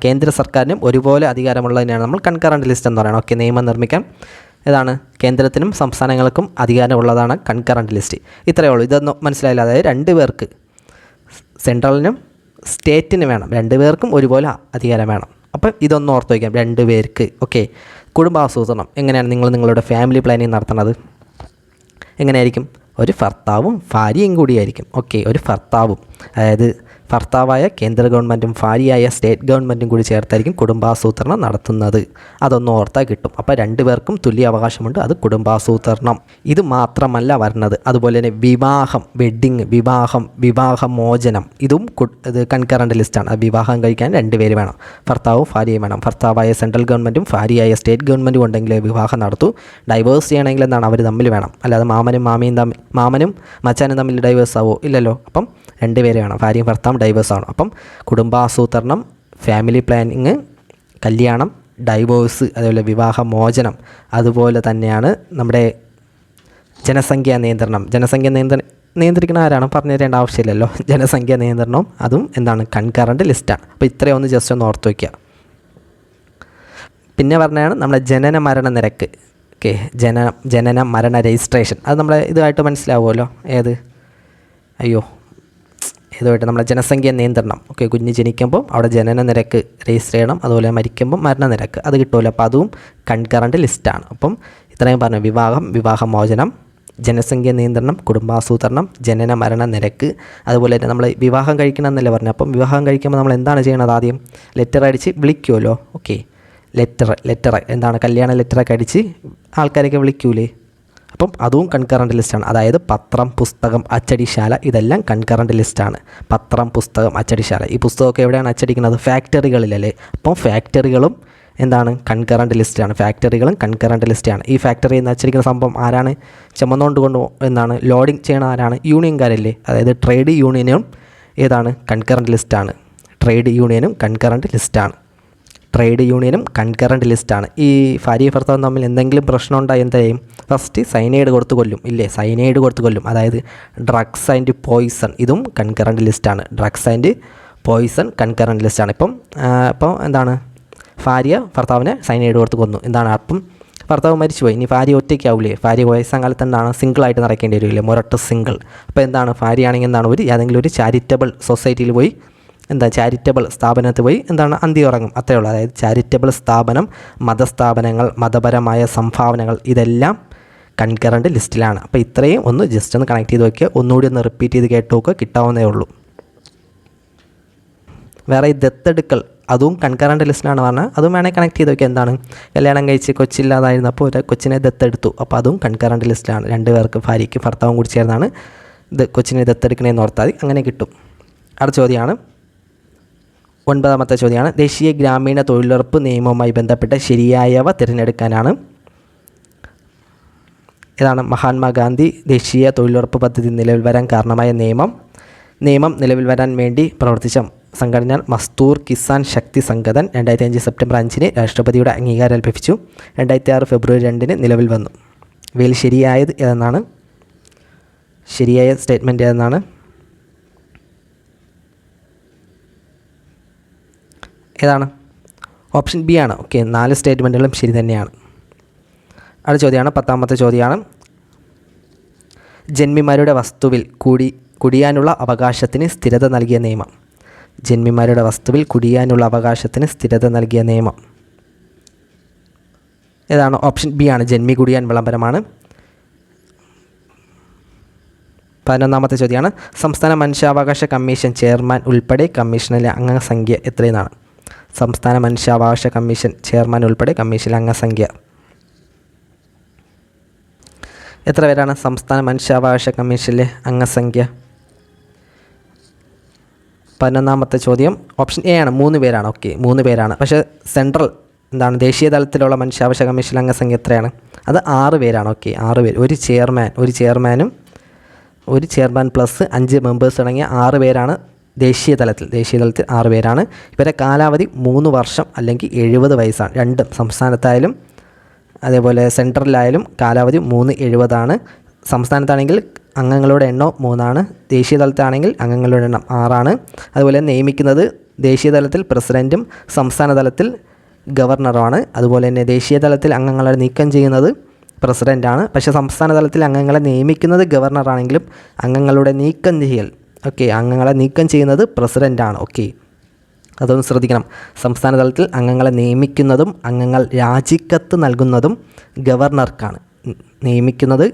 Speaker 1: കേന്ദ്ര സർക്കാരിനും ഒരുപോലെ അധികാരമുള്ളതിനാണ് നമ്മൾ കൺകറൻറ്റ് ലിസ്റ്റ് എന്ന് പറയുന്നത്. ഓക്കെ, നിയമം നിർമ്മിക്കാൻ കേന്ദ്രത്തിനും സംസ്ഥാനങ്ങൾക്കും അധികാരമുള്ളതാണ് കൺകറൻറ്റ് ലിസ്റ്റ്. ഇത്രയേ ഉള്ളൂ. ഇതൊന്നും മനസ്സിലായില്ല. അതായത് 2 പേർക്ക്, സെൻട്രലിനും സ്റ്റേറ്റിനും വേണം, 2 പേർക്കും ഒരുപോലെ അധികാരം വേണം. അപ്പം ഇതൊന്നും ഓർത്ത് വയ്ക്കാം, 2 പേർക്ക്. ഓക്കെ, കുടുംബാസൂത്രണം എങ്ങനെയാണ് നിങ്ങളുടെ ഫാമിലി പ്ലാനിങ് നടത്തുന്നത്? എങ്ങനെയായിരിക്കും? ഒരു ഭർത്താവും ഭാര്യയും കൂടിയായിരിക്കും. ഓക്കെ, ഒരു ഭർത്താവും, അതായത് ഭർത്താവായ കേന്ദ്ര ഗവൺമെൻറ്റും ഭാര്യയായ സ്റ്റേറ്റ് ഗവൺമെൻറ്റും കൂടി ചേർത്തായിരിക്കും കുടുംബാസൂത്രണം നടത്തുന്നത്. അതൊന്നും ഓർത്താൽ കിട്ടും. അപ്പോൾ 2 പേർക്കും തുല്യ അവകാശമുണ്ട്. അത് കുടുംബാസൂത്രണം. ഇത് മാത്രമല്ല വരുന്നത്. അതുപോലെ തന്നെ വിവാഹം, വെഡ്ഡിങ്, വിവാഹമോചനം, ഇതും ഇത് കൺകറൻറ്റ് ലിസ്റ്റാണ്. വിവാഹം കഴിക്കാൻ 2 പേര് വേണം, ഭർത്താവും ഭാര്യയും വേണം. ഭർത്താവായ സെൻട്രൽ ഗവൺമെൻറ്റും ഭാര്യയായ സ്റ്റേറ്റ് ഗവൺമെൻറ്റും ഉണ്ടെങ്കിൽ വിവാഹം നടത്തൂ. ഡൈവേഴ്സ് ചെയ്യണമെങ്കിൽ അവർ തമ്മിൽ വേണം. അല്ലാതെ മാമനും മച്ചാനും തമ്മിൽ ഡൈവേഴ്സ് ആവോ? ഇല്ലല്ലോ. അപ്പം 2 പേര് വേണം, ഭാര്യയും ഭർത്താവും ഡൈവേഴ്സ് ആണ്. അപ്പം കുടുംബാസൂത്രണം, ഫാമിലി പ്ലാനിങ്, കല്യാണം, ഡൈവേഴ്സ്, അതുപോലെ വിവാഹമോചനം. അതുപോലെ തന്നെയാണ് നമ്മുടെ ജനസംഖ്യാ നിയന്ത്രണം. നിയന്ത്രിക്കുന്ന ആരാണ്? പറഞ്ഞു തരേണ്ട ആവശ്യമില്ലല്ലോ. ജനസംഖ്യാ നിയന്ത്രണം അതും കൺകറൻറ്റ് ലിസ്റ്റാണ്. അപ്പോൾ ഇത്രയും ഒന്ന് ജസ്റ്റ് ഒന്ന് ഓർത്ത് വയ്ക്കുക. പിന്നെ പറഞ്ഞാണ് നമ്മുടെ ജനന മരണ നിരക്ക്. ഓക്കെ, ജനന മരണ രജിസ്ട്രേഷൻ. അത് നമ്മുടെ ഇതുമായിട്ട് മനസ്സിലാവുമല്ലോ. ഇതുമായിട്ട് നമ്മുടെ ജനസംഖ്യ നിയന്ത്രണം. ഓക്കെ, കുഞ്ഞ് ജനിക്കുമ്പോൾ അവിടെ ജനന നിരക്ക് രജിസ്റ്റർ ചെയ്യണം. അതുപോലെ മരിക്കുമ്പോൾ മരണനിരക്ക് അത് കിട്ടുമല്ലോ. അപ്പോൾ അതും കൺകറൻറ്റ് ലിസ്റ്റാണ്. അപ്പം ഇത്രയും പറഞ്ഞു: വിവാഹം, വിവാഹമോചനം, ജനസംഖ്യ നിയന്ത്രണം, കുടുംബാസൂത്രണം, ജനന മരണ നിരക്ക്. അതുപോലെ തന്നെ നമ്മൾ വിവാഹം കഴിക്കണം എന്നല്ലേ പറഞ്ഞു. അപ്പം വിവാഹം കഴിക്കുമ്പോൾ നമ്മൾ എന്താണ് ചെയ്യണത്? ആദ്യം ലെറ്റർ അടിച്ച് വിളിക്കുമല്ലോ. ഓക്കെ, ലെറ്റർ കല്യാണ ലെറ്ററൊക്കെ അടിച്ച് ആൾക്കാരൊക്കെ വിളിക്കൂലേ? അപ്പം അതും കൺകറൻറ്റ് ലിസ്റ്റാണ്. അതായത് പത്രം, പുസ്തകം, അച്ചടിശാല, ഇതെല്ലാം കൺകറൻറ്റ് ലിസ്റ്റാണ്. പത്രം, പുസ്തകം, അച്ചടിശാല. ഈ പുസ്തകമൊക്കെ എവിടെയാണ് അച്ചടിക്കുന്നത്? ഫാക്ടറികളിലല്ലേ. അപ്പം ഫാക്ടറികളും എന്താണ് കൺകറൻറ്റ് ലിസ്റ്റാണ്. ഫാക്ടറികളും കൺകറൻറ്റ് ലിസ്റ്റാണ്. ഈ ഫാക്ടറി എന്ന് വെച്ചിരിക്കുന്ന സംഭവം ആരാണ് ചുമന്നുകൊണ്ട് കൊണ്ട് എന്താണ് ലോഡിങ് ചെയ്യണ ആരാണ്? യൂണിയൻകാരല്ലേ. അതായത് ട്രേഡ് യൂണിയനും ഏതാണ് കൺകറൻറ്റ് ലിസ്റ്റാണ്. ട്രേഡ് യൂണിയനും കൺകറൻറ്റ് ലിസ്റ്റാണ്. ട്രേഡ് യൂണിയനും കൺകറൻറ്റ് ലിസ്റ്റാണ്. ഈ ഭാര്യയും ഭർത്താവും തമ്മിൽ എന്തെങ്കിലും പ്രശ്നം ഉണ്ടായി എന്ത് ചെയ്യും? ഫസ്റ്റ് സൈനൈഡ് കൊടുത്ത് കൊല്ലും ഇല്ലേ? സൈനൈഡ് കൊടുത്ത് കൊല്ലും. അതായത് ഡ്രഗ്സ് ആൻഡ് പോയിസൺ, ഇതും കൺകറൻറ്റ് ലിസ്റ്റാണ്. ഡ്രഗ്സ് ആൻഡ് പോയിസൺ കൺകറൻറ്റ് ലിസ്റ്റാണ്. ഇപ്പം എന്താണ് ഭാര്യ ഭർത്താവിനെ സൈനൈഡ് കൊടുത്ത് കൊന്നു. എന്താണ് അപ്പം ഭർത്താവ് മരിച്ചുപോയി. ഇനി ഭാര്യ ഒറ്റയ്ക്കാവില്ലേ? ഭാര്യ വയസ്സാം കാലത്ത് എന്താണ് സിംഗിളായിട്ട് നടക്കേണ്ടി വരില്ലേ? മൊരട്ട് സിംഗിൾ. അപ്പോൾ എന്താണ് ഭാര്യയാണെങ്കിൽ എന്താണ് ഏതെങ്കിലും ഒരു ചാരിറ്റബിൾ സൊസൈറ്റിയിൽ പോയി ചാരിറ്റബിൾ സ്ഥാപനത്തിൽ പോയി അന്തി ഉറങ്ങും. അത്രയേ ഉള്ളൂ. അതായത് ചാരിറ്റബിൾ സ്ഥാപനം, മതസ്ഥാപനങ്ങൾ, മതപരമായ സംഭാവനകൾ, ഇതെല്ലാം കൺകറൻറ്റ് ലിസ്റ്റിലാണ്. അപ്പോൾ ഇത്രയും ഒന്ന് ജസ്റ്റ് ഒന്ന് കണക്ട് ചെയ്ത് വയ്ക്കുക. ഒന്നുകൂടി ഒന്ന് റിപ്പീറ്റ് ചെയ്ത് കേട്ട് നോക്കുക, കിട്ടാവുന്നേ ഉള്ളൂ. വേറെ ഈ ദത്തെടുക്കൽ, അതും കൺകറൻറ്റ് ലിസ്റ്റിലാണ് പറഞ്ഞാൽ അതും വേണേൽ കണക്ട് ചെയ്ത് വയ്ക്കുക. എന്താണ് കല്യാണം കഴിച്ച് കൊച്ചില്ലാതായിരുന്നപ്പോൾ ഒരു കൊച്ചിനെ ദത്തെടുത്തു. അപ്പോൾ അതും കൺകറൻറ്റ് ലിസ്റ്റിലാണ്. 2 പേർക്ക് ഭാര്യയ്ക്ക് ഭർത്താവും കൂടി ചേർന്നാണ് കൊച്ചിനെ ദത്തെടുക്കണേന്ന് ഓർത്താൽ അങ്ങനെ കിട്ടും. അടുത്ത ചോദ്യമാണ് 9ാമത്തെ ചോദ്യമാണ്. ദേശീയ ഗ്രാമീണ തൊഴിലുറപ്പ് നിയമവുമായി ബന്ധപ്പെട്ട ശരിയായവ തിരഞ്ഞെടുക്കാനാണ്. ഇതാണ് മഹാത്മാഗാന്ധി ദേശീയ തൊഴിലുറപ്പ് പദ്ധതി നിലവിൽ വരാൻ കാരണമായ നിയമം നിലവിൽ വരാൻ വേണ്ടി പ്രവർത്തിച്ച സംഘടന മസ്ദൂർ കിസാൻ ശക്തി സംഘടൻ. 2005 സെപ്റ്റംബർ 5 രാഷ്ട്രപതിയുടെ അംഗീകാരം ലഭിച്ചു. 2006 ഫെബ്രുവരി 2 നിലവിൽ വന്നു. ഇവയിൽ ശരിയായത് ഏതെന്നാണ്? ശരിയായ സ്റ്റേറ്റ്മെൻറ്റ് ഏതെന്നാണ്? ഏതാണ്? ഓപ്ഷൻ ബി ആണ്. ഓക്കെ, 4 സ്റ്റേറ്റ്മെൻറ്റുകളും ശരി തന്നെയാണ്. അടുത്ത ചോദ്യമാണ് 10ാമത്തെ ചോദ്യമാണ്. ജന്മിമാരുടെ വസ്തുവിൽ കുടിയാനുള്ള അവകാശത്തിന് സ്ഥിരത നൽകിയ നിയമം. ജന്മിമാരുടെ വസ്തുവിൽ കുടിയാനുള്ള അവകാശത്തിന് സ്ഥിരത നൽകിയ നിയമം ഏതാണ്? ഓപ്ഷൻ ബി ആണ്. ജന്മി കുടിയാൻ വിളംബരമാണ്. 11ാമത്തെ ചോദ്യമാണ്. സംസ്ഥാന മനുഷ്യാവകാശ കമ്മീഷൻ ചെയർമാൻ ഉൾപ്പെടെ കമ്മീഷനിലെ അംഗസംഖ്യ എത്രയെന്നാണ്? സംസ്ഥാന മനുഷ്യാവകാശ കമ്മീഷൻ ചെയർമാൻ ഉൾപ്പെടെ കമ്മീഷനിലെ അംഗസംഖ്യ എത്ര പേരാണ്? സംസ്ഥാന മനുഷ്യാവകാശ കമ്മീഷനിലെ അംഗസംഖ്യ 11ാമത്തെ ചോദ്യം ഓപ്ഷൻ എ ആണ്. 3 പേരാണ്. ഓക്കെ, 3 പേരാണ്. പക്ഷേ സെൻട്രൽ ദേശീയ തലത്തിലുള്ള മനുഷ്യാവകാശ കമ്മീഷനിലെ അംഗസംഖ്യ എത്രയാണ്? അത് 6 പേരാണ്. ഓക്കെ, 6 പേര്. ഒരു ചെയർമാൻ പ്ലസ് 5 മെമ്പേഴ്സ് അടങ്ങിയ 6 പേരാണ് ദേശീയ തലത്തിൽ 6 പേരാണ്. ഇവരെ കാലാവധി 3 വർഷം അല്ലെങ്കിൽ 70 വയസ്സാണ്. രണ്ടും സംസ്ഥാനത്തായാലും അതേപോലെ സെൻട്രലിലായാലും കാലാവധി 370 സംസ്ഥാനത്താണെങ്കിൽ അംഗങ്ങളുടെ എണ്ണം 3, ദേശീയ തലത്താണെങ്കിൽ അംഗങ്ങളുടെ എണ്ണം 6. അതുപോലെ നിയമിക്കുന്നത് ദേശീയ തലത്തിൽ പ്രസിഡൻറ്റും സംസ്ഥാന തലത്തിൽ ഗവർണറുമാണ്. അതുപോലെ തന്നെ ദേശീയ തലത്തിൽ അംഗങ്ങളെ നീക്കം ചെയ്യുന്നത് പ്രസിഡൻ്റാണ്. പക്ഷേ സംസ്ഥാന തലത്തിൽ അംഗങ്ങളെ നിയമിക്കുന്നത് ഗവർണറാണെങ്കിലും അംഗങ്ങളെ നീക്കം ചെയ്യുന്നത് പ്രസിഡൻ്റാണ്. ഓക്കെ, അതൊന്ന് ശ്രദ്ധിക്കണം. സംസ്ഥാന തലത്തിൽ അംഗങ്ങളെ നിയമിക്കുന്നതും അംഗങ്ങൾ രാജിക്കത്ത് നൽകുന്നതും ഗവർണർക്കാണ്. നിയമിക്കുന്നത്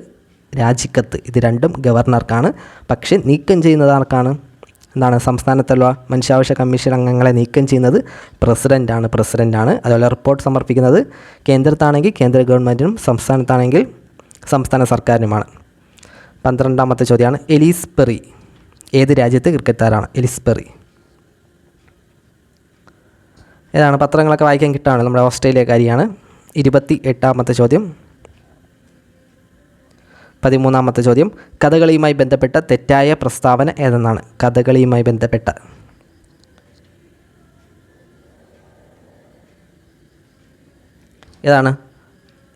Speaker 1: രാജിക്കത്ത്, ഇത് രണ്ടും ഗവർണർക്കാണ്. പക്ഷേ നീക്കം ചെയ്യുന്നത് ആർക്കാണ്? സംസ്ഥാനത്തുള്ള മനുഷ്യാവകാശ കമ്മീഷൻ അംഗങ്ങളെ നീക്കം ചെയ്യുന്നത് പ്രസിഡൻ്റാണ്. അതുപോലെ റിപ്പോർട്ട് സമർപ്പിക്കുന്നത് കേന്ദ്രത്താണെങ്കിൽ കേന്ദ്ര ഗവൺമെൻറ്റിനും സംസ്ഥാനത്താണെങ്കിൽ സംസ്ഥാന സർക്കാരിനുമാണ്. 12ാമത്തെ ചോദ്യമാണ്. എലീസ് പെറി ഏത് രാജ്യത്തെ ക്രിക്കറ്റ് താരമാണ്? എലീസ് പെറി ഏതാണ്? പത്രങ്ങളൊക്കെ വായിക്കാൻ കിട്ടുകയാണ്. നമ്മുടെ ഓസ്ട്രേലിയക്കാരിയാണ്. 28ാമത്തെ ചോദ്യം. 13ാമത്തെ ചോദ്യം. കഥകളിയുമായി ബന്ധപ്പെട്ട തെറ്റായ പ്രസ്താവന ഏതെന്നാണ്? കഥകളിയുമായി ബന്ധപ്പെട്ട ഏതാണ്?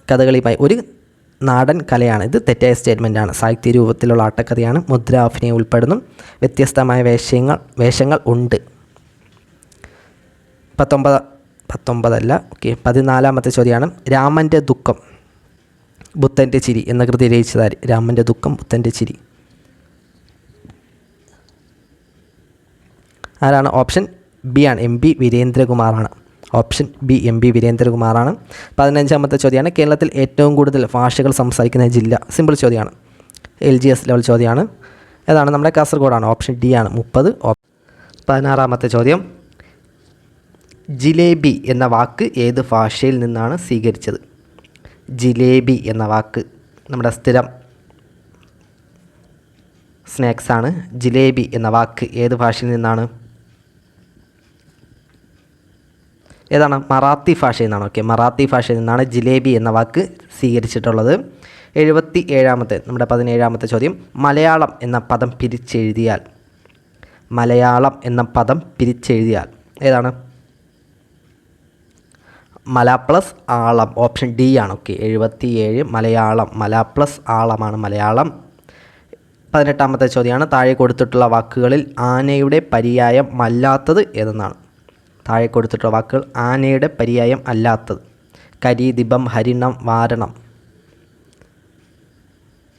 Speaker 1: കഥകളിയുമായി ഒരു നാടൻ കലയാണ്. ഇത് തെറ്റായ സ്റ്റേറ്റ്മെൻറ്റാണ്. സാഹിത്യ രൂപത്തിലുള്ള ആട്ടക്കഥയാണ്. മുദ്രാഭിനയം ഉൾപ്പെടുന്നു. വ്യത്യസ്തമായ വേഷങ്ങൾ ഉണ്ട്. 19 ഓക്കെ. 14ാമത്തെ ചോദ്യമാണ്. രാമൻ്റെ ദുഃഖം ബുദ്ധൻ്റെ ചിരി എന്ന കൃതി രചിച്ചതാര്? രാമൻ്റെ ദുഃഖം ബുദ്ധൻ്റെ ചിരി ആരാണ്? ഓപ്ഷൻ ബി ആണ്. എം പി വീരേന്ദ്രകുമാറാണ്. ഓപ്ഷൻ ബി എം പി വീരേന്ദ്രകുമാറാണ്. 15ാമത്തെ ചോദ്യമാണ്. കേരളത്തിൽ ഏറ്റവും കൂടുതൽ ഭാഷകൾ സംസാരിക്കുന്ന ജില്ല? സിമ്പിൾ ചോദ്യമാണ്. LGS ലെവൽ ചോദ്യമാണ്. ഏതാണ്? നമ്മുടെ കാസർഗോഡാണ്. ഓപ്ഷൻ ഡി ആണ് 30. 16ാമത്തെ ചോദ്യം. ജിലേബി എന്ന വാക്ക് ഏത് ഭാഷയിൽ നിന്നാണ് സ്വീകരിച്ചത്? ജിലേബി എന്ന വാക്ക് നമ്മുടെ സ്ഥിരം സ്നാക്സാണ്. ജിലേബി എന്ന വാക്ക് ഏത് ഭാഷയിൽ നിന്നാണ്? ഏതാണ്? മറാത്തി ഭാഷയിൽ നിന്നാണ്. ഓക്കെ, മറാത്തി ഭാഷയിൽ നിന്നാണ് ജിലേബി എന്ന വാക്ക് സ്വീകരിച്ചിട്ടുള്ളത്. 77ാമത്തെ നമ്മുടെ 17ാമത്തെ ചോദ്യം, മലയാളം എന്ന പദം പിരിച്ചെഴുതിയാൽ. മലയാളം എന്ന പദം പിരിച്ചെഴുതിയാൽ ഏതാണ്? മല പ്ലസ് ആളം. ഓപ്ഷൻ ഡി ആണ്. ഓക്കെ, 77 മലയാളം. മല പ്ലസ് ആളമാണ് മലയാളം. 18ാമത്തെ ചോദ്യമാണ്, താഴെ കൊടുത്തിട്ടുള്ള വാക്കുകളിൽ ആനയുടെ പര്യായം അല്ലാത്തത് ഏതെന്നാണ്? താഴെ കൊടുത്തിട്ടുള്ള വാക്കുകൾ ആനയുടെ പര്യായം അല്ലാത്തത്. കരി, ദിപം, ഹരിണം, വാരണം.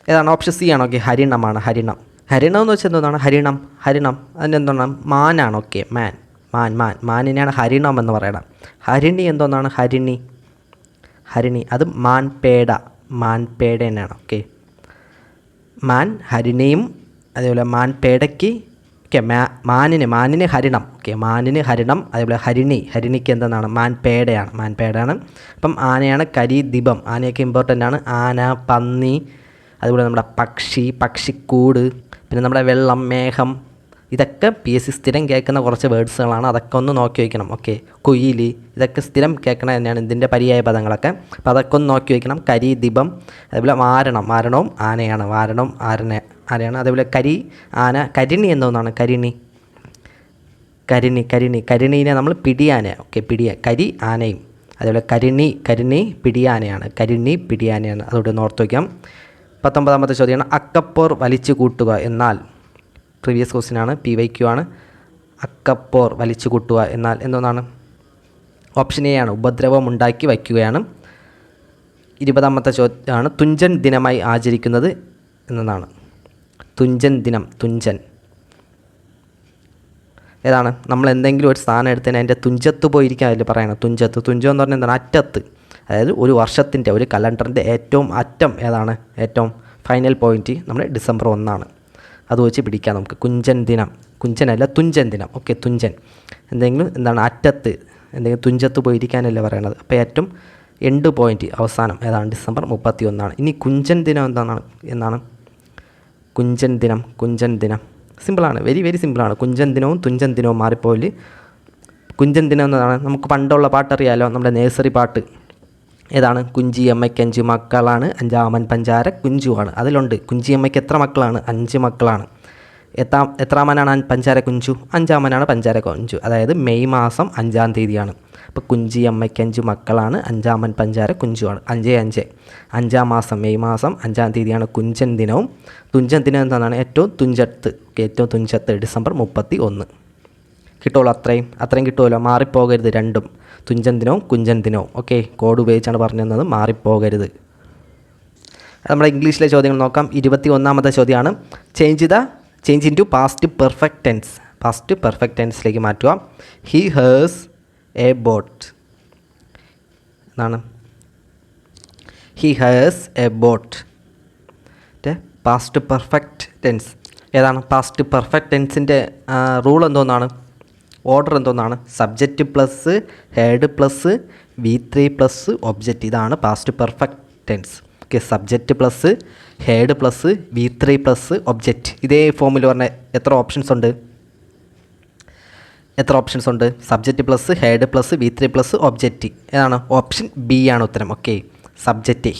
Speaker 1: ഏതാണ്? ഓപ്ഷൻ സി ആണ്. ഓക്കെ, ഹരിണമാണ്. ഹരിണം. ഹരിണം എന്ന് വെച്ചാൽ എന്താണ്? ഹരിണം. ഹരിണം അതിനെന്താണ്? മാനാണ്. ഓക്കെ, മാൻ. മാനിനെയാണ് ഹരിണം എന്ന് പറയണം. ഹരിണി എന്തോന്നാണ്? ഹരിണി. അത് മാൻപേട. മാൻപേട തന്നെയാണ്. ഓക്കെ, മാൻ ഹരിണിയും അതേപോലെ മാൻപേടയ്ക്ക് ഓക്കെ മാനിന് ഹരിണം. ഓക്കെ, മാനിന് ഹരിണം. അതേപോലെ ഹരിണിക്ക് എന്തെന്നാണ്? മാൻപേടയാണ്. അപ്പം ആനയാണ്. കരി, ദിപം. ആനയൊക്കെ ഇമ്പോർട്ടൻ്റ് ആണ്. ആന, പന്നി, അതുപോലെ നമ്മുടെ പക്ഷിക്കൂട്, പിന്നെ നമ്മുടെ വെള്ളം, മേഘം, ഇതൊക്കെ PSC സ്ഥിരം കേൾക്കുന്ന കുറച്ച് വേർഡ്സുകളാണ്. അതൊക്കെ ഒന്ന് നോക്കി വയ്ക്കണം. ഓക്കെ, കുയിൽ, ഇതൊക്കെ സ്ഥിരം കേൾക്കണത് തന്നെയാണ് ഇതിൻ്റെ പര്യായ പദങ്ങളൊക്കെ. അപ്പോൾ അതൊക്കെ ഒന്ന് നോക്കി വയ്ക്കണം. കരി, ദിപം, അതേപോലെ വാരണവും ആനയാണ്. ആനയാണ്. അതേപോലെ ആന. കരിണി എന്തോന്നാണ്? കരിണീനെ നമ്മൾ പിടിയാന. ഓക്കെ, കരി ആനയും. അതേപോലെ കരിണി പിടിയാനയാണ്. അതുകൊണ്ട് ഓർത്ത് വയ്ക്കാം. 19ാമത്തെ ചോദ്യമാണ്, അക്കപ്പോർ വലിച്ചു കൂട്ടുക എന്നാൽ. പ്രീവിയസ് ക്വസ്റ്റ്യനാണ്, PYQ ആണ്. അക്കപ്പോർ വലിച്ചു കൂട്ടുക എന്നാൽ എന്തോന്നാണ്? ഓപ്ഷൻ എ ആണ്, ഉപദ്രവം ഉണ്ടാക്കി വയ്ക്കുകയാണ്. 20ാമത്തെ ചോദ്യമാണ്, തുഞ്ചൻ ദിനമായി ആചരിക്കുന്നത് എന്നതാണ്. തുഞ്ചൻ ഏതാണ്? നമ്മൾ എന്തെങ്കിലും ഒരു സ്ഥാനം എടുത്തതിന് അതിൻ്റെ തുഞ്ചത്ത് പോയിരിക്കാൻ അതിൽ പറയണം. തുഞ്ചം എന്ന് പറഞ്ഞാൽ എന്താണ്? അറ്റത്ത്. അതായത് ഒരു വർഷത്തിൻ്റെ, ഒരു കലണ്ടറിൻ്റെ ഏറ്റവും അറ്റം ഏതാണ്? ഏറ്റവും ഫൈനൽ പോയിൻറ്റ് നമ്മുടെ ഡിസംബർ 1 അത് വെച്ച് പിടിക്കാം നമുക്ക്. തുഞ്ചൻ ദിനം. ഓക്കെ, തുഞ്ചൻ എന്താണ്? അറ്റത്ത് എന്തെങ്കിലും തുഞ്ചത്ത് പോയിരിക്കാനല്ലേ പറയണത്. അപ്പോൾ ഏറ്റവും എൻഡ് പോയിൻറ്റ് അവസാനം ഏതാണ്? ഡിസംബർ 31. ഇനി കുഞ്ചൻ ദിനം എന്നാണ്? കുഞ്ചൻ ദിനം സിമ്പിളാണ്. വെരി വെരി സിമ്പിളാണ്. കുഞ്ചൻ ദിനവും തുഞ്ചൻ ദിനവും മാറിപ്പോയില്ല. കുഞ്ചൻ ദിനം എന്നതാണ് നമുക്ക് പണ്ടുള്ള പാട്ടറിയാലോ, നമ്മുടെ നേഴ്സറി പാട്ട്. ഏതാണ്? കുഞ്ചിയമ്മയ്ക്ക് 5 മക്കളാണ്, 5ആമൻ പഞ്ചാര കുഞ്ചുവാണ്. അതിലുണ്ട് കുഞ്ചിയമ്മയ്ക്ക് എത്ര മക്കളാണ്? 5 മക്കളാണ്. എത്രാമനാണ് പഞ്ചാര കുഞ്ചു? 5ആമനാണ് പഞ്ചാര കുഞ്ചു. അതായത് മെയ് മാസം 5-ാം തീയതിയാണ്. അപ്പോൾ കുഞ്ചിയമ്മയ്ക്ക് 5 മക്കളാണ്, 5ആമൻ പഞ്ചാര കുഞ്ചുവാണ്. 5 മാസം മെയ് മാസം 5-ാം തീയതിയാണ് കുഞ്ചൻ ദിനവും. തുഞ്ചൻ ദിനം എന്താണ്? ഏറ്റവും തുഞ്ചത്ത് ഡിസംബർ 31. കിട്ടുമല്ലോ, അത്രയും കിട്ടുമല്ലോ. മാറിപ്പോകരുത് രണ്ടും, തുഞ്ചൻ ദിനവും കുഞ്ചൻ ദിനവും. ഓക്കെ, കോഡ് ഉപയോഗിച്ചാണ് പറഞ്ഞു തന്നത്, മാറിപ്പോകരുത്. നമ്മുടെ ഇംഗ്ലീഷിലെ ചോദ്യങ്ങൾ നോക്കാം. 21ാമത്തെ ചോദ്യമാണ്, change in to past perfect ടെൻസിലേക്ക് മാറ്റുക. ഹി ഹാസ് എ ബോട്ട് എന്നാണ്. He has a boat. Past perfect tense ഏതാണ്? പാസ്റ്റ് പെർഫെക്റ്റ് ടെൻസിൻ്റെ റൂൾ എന്തോന്നാണ്? ഓർഡർ എന്തോന്നാണ്? Subject plus had plus V3 plus object. ഇതാണ് past perfect tense. Okay, subject plus had plus V3 plus object. ഇതേ ഫോമിൽ പറഞ്ഞാൽ എത്ര ഓപ്ഷൻസ് ഉണ്ട്? Subject plus had plus V3 plus object. ഏതാണ്? ഓപ്ഷൻ ബി ആണ് ഉത്തരം. ഓക്കെ, സബ്ജക്റ്റ്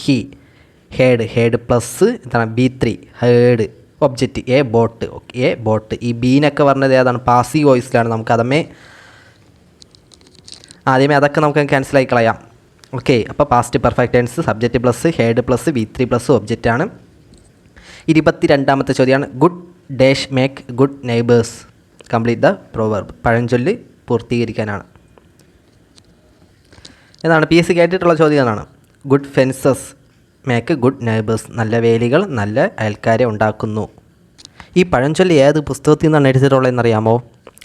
Speaker 1: ഹെഡ് പ്ലസ് എന്താണ്? V3 had object a boat. Okay, a boat. ഈ ബീനൊക്കെ പറഞ്ഞത് ഏതാണ്? പാസീവ് വോയിസിലാണ്. നമുക്ക് ആദ്യമേ അതൊക്കെ നമുക്ക് ക്യാൻസലായി കളയാം. ഓക്കെ, അപ്പോൾ past perfect tense subject plus had plus V3 plus ഒബ്ജക്റ്റാണ്. 22ാമത്തെ ചോദ്യമാണ്, good dash make good neighbours. Complete the proverb. പഴഞ്ചൊല്ല് പൂർത്തീകരിക്കാനാണ്. എന്നാണ് PSC കേട്ടിട്ടുള്ള ചോദ്യം എന്നാണ്. Good fences make good neighbours. നല്ല വേലികൾ നല്ല അയൽക്കാരെ ഉണ്ടാക്കുന്നു. ഈ പഴഞ്ചൊല്ലി ഏത് പുസ്തകത്തിൽ നിന്നാണ് എടുത്തിട്ടുള്ളതെന്നറിയാമോ?